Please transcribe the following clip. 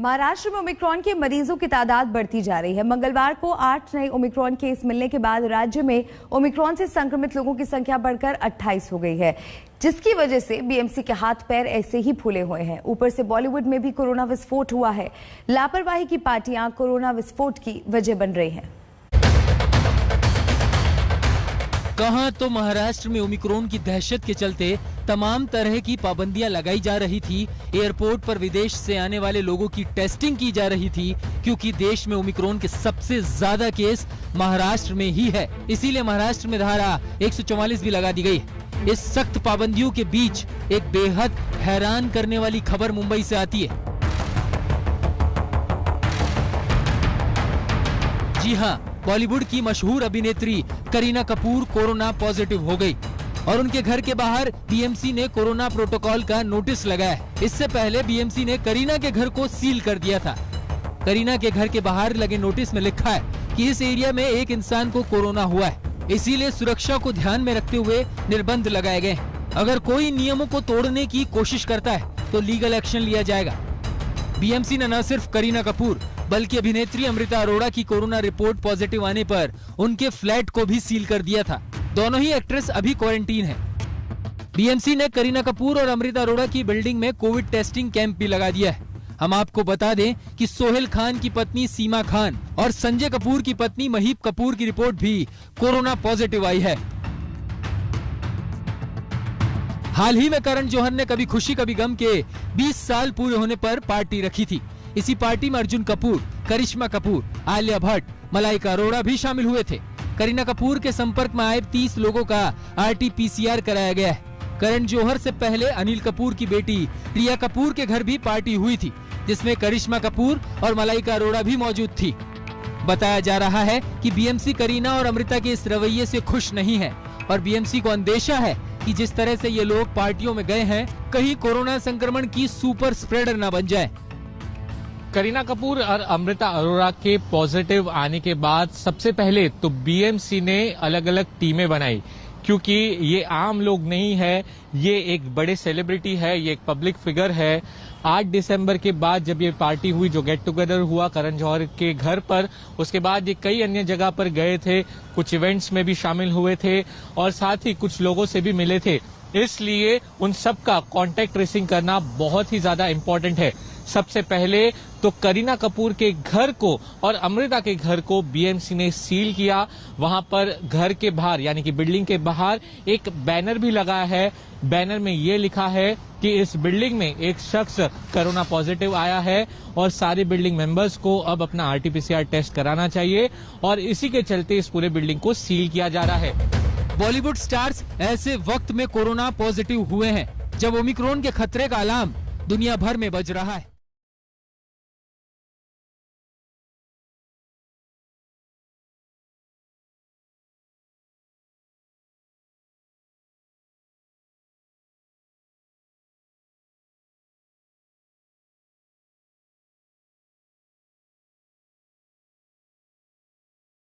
महाराष्ट्र में ओमिक्रॉन के मरीजों की तादाद बढ़ती जा रही है। मंगलवार को 8 नए ओमिक्रॉन केस मिलने के बाद राज्य में ओमिक्रॉन से संक्रमित लोगों की संख्या बढ़कर 28 हो गई है, जिसकी वजह से बीएमसी के हाथ पैर ऐसे ही फूले हुए हैं। ऊपर से बॉलीवुड में भी कोरोना विस्फोट हुआ है। लापरवाही की पार्टियां कोरोना विस्फोट की वजह बन रही हैं। कहां तो महाराष्ट्र में ओमिक्रॉन की दहशत के चलते तमाम तरह की पाबंदियां लगाई जा रही थी। एयरपोर्ट पर विदेश से आने वाले लोगों की टेस्टिंग की जा रही थी, क्योंकि देश में ओमिक्रॉन के सबसे ज्यादा केस महाराष्ट्र में ही है। इसीलिए महाराष्ट्र में धारा 144 भी लगा दी गई। इस सख्त पाबंदियों के बीच एक बेहद हैरान करने वाली खबर मुंबई से आती है। जी हां, बॉलीवुड की मशहूर अभिनेत्री करीना कपूर कोरोना पॉजिटिव हो गई और उनके घर के बाहर बीएमसी ने कोरोना प्रोटोकॉल का नोटिस लगाया है। इससे पहले बीएमसी ने करीना के घर को सील कर दिया था। करीना के घर के बाहर लगे नोटिस में लिखा है कि इस एरिया में एक इंसान को कोरोना हुआ है, इसीलिए सुरक्षा को ध्यान में रखते हुए निर्बंध लगाए गए। अगर कोई नियमों को तोड़ने की कोशिश करता है तो लीगल एक्शन लिया जाएगा। बीएमसी ने न सिर्फ करीना कपूर बल्कि अभिनेत्री अमृता अरोड़ा की कोरोना रिपोर्ट पॉजिटिव आने पर उनके फ्लैट को भी सील कर दिया था। दोनों ही एक्ट्रेस अभी क्वारंटीन है। बीएमसी ने करीना कपूर और अमृता अरोड़ा की बिल्डिंग में कोविड टेस्टिंग कैंप भी लगा दिया है। हम आपको बता दें कि सोहेल खान की पत्नी सीमा खान और संजय कपूर की पत्नी महीप कपूर की रिपोर्ट भी कोरोना पॉजिटिव आई है। हाल ही में करण जौहर ने कभी खुशी कभी गम के 20 साल पूरे होने पर पार्टी रखी थी। इसी पार्टी में अर्जुन कपूर, करिश्मा कपूर, आलिया भट्ट, मलाइका अरोड़ा भी शामिल हुए थे। करीना कपूर के संपर्क में आए 30 लोगों का RT-PCR कराया गया है। करण जौहर से पहले अनिल कपूर की बेटी रिया कपूर के घर भी पार्टी हुई थी, जिसमें करिश्मा कपूर और मलाइका अरोड़ा भी मौजूद थी। बताया जा रहा है कि बीएमसी करीना और अमृता के इस रवैये से खुश नहीं है और बीएमसी को अंदेशा है कि जिस तरह से ये लोग पार्टियों में गए हैं, कहीं कोरोना संक्रमण की सुपर स्प्रेडर न बन जाए। करीना कपूर और अमृता अरोड़ा के पॉजिटिव आने के बाद सबसे पहले तो बीएमसी ने अलग अलग टीमें बनाई, क्योंकि ये आम लोग नहीं है, ये एक बड़े सेलिब्रिटी है, ये एक पब्लिक फिगर है। 8 दिसंबर के बाद जब ये पार्टी हुई, जो गेट टुगेदर हुआ करण जौहर के घर पर, उसके बाद ये कई अन्य जगह पर गए थे, कुछ इवेंट्स में भी शामिल हुए थे और साथ ही कुछ लोगों से भी मिले थे। इसलिए उन सबका कॉन्टेक्ट ट्रेसिंग करना बहुत ही ज्यादा इम्पोर्टेंट है। सबसे पहले तो करीना कपूर के घर को और अमृता के घर को बीएमसी ने सील किया। वहां पर घर के बाहर यानी कि बिल्डिंग के बाहर एक बैनर भी लगा है। बैनर में ये लिखा है कि इस बिल्डिंग में एक शख्स कोरोना पॉजिटिव आया है और सारे बिल्डिंग मेंबर्स को अब अपना RT-PCR टेस्ट कराना चाहिए और इसी के चलते इस पूरे बिल्डिंग को सील किया जा रहा है। बॉलीवुड स्टार्स ऐसे वक्त में कोरोना पॉजिटिव हुए हैं जब ओमिक्रॉन के खतरे का अलार्म दुनिया भर में बज रहा है।